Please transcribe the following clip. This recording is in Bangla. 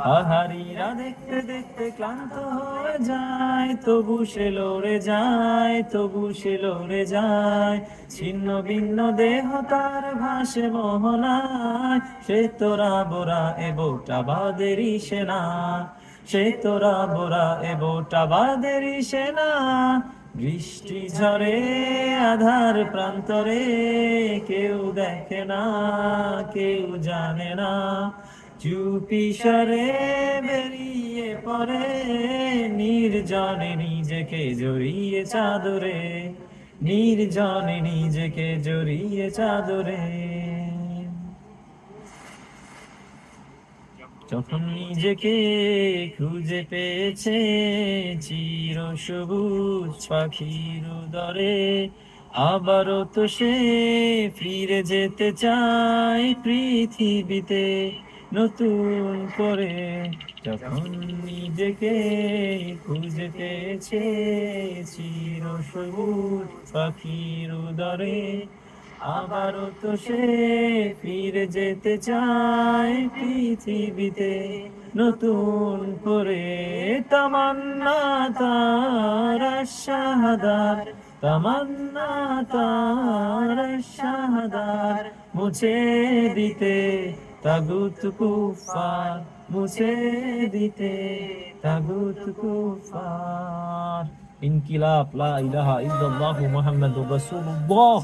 পাহাড়িরা দেখতে দেখতে ক্লান্ত হয়ে যায়, তবু সে লড়ে যায়, তবু সে লড়ে যায়। ছিন্ন ভিন্ন দেহ তার ভাসে মোহনায়, সে তোরা বোরা এবটা বাদেরই সেনা, সে তোরা বোরা এবটা বাদেরই সেনা। বৃষ্টি ঝরে আধার প্রান্তরে, কেউ দেখে না, কেউ জানে না। চুপি সরে বেরিয়ে পড়ে, নির্জনে নিজেকে জড়িয়ে চাদরে, নির্জনে নিজেকে জড়িয়ে চাদরে। যখন নিজেকে খুঁজে পেয়েছে চির সবুজ পাখির উদরে, আবারও তো সে ফিরে যেতে চায় পৃথিবীতে নতুন করে। যখন নিজেকে খুঁজে পেয়েছে চির সবুজ পাখির উদরে, আবারও তো সে ফিরে যেতে চায় পৃথিবীতে নতুন করে। তামান্না তার শাহাদাত, তামান্না তার শাহাদাত, মুছে দিতে তাগুত কুফার, মুছে দিতে তাগুত কুফার। ইনকিলাব লা ইলাহা ইল্লাল্লাহু মুহাম্মাদুর রাসূলুল্লাহ।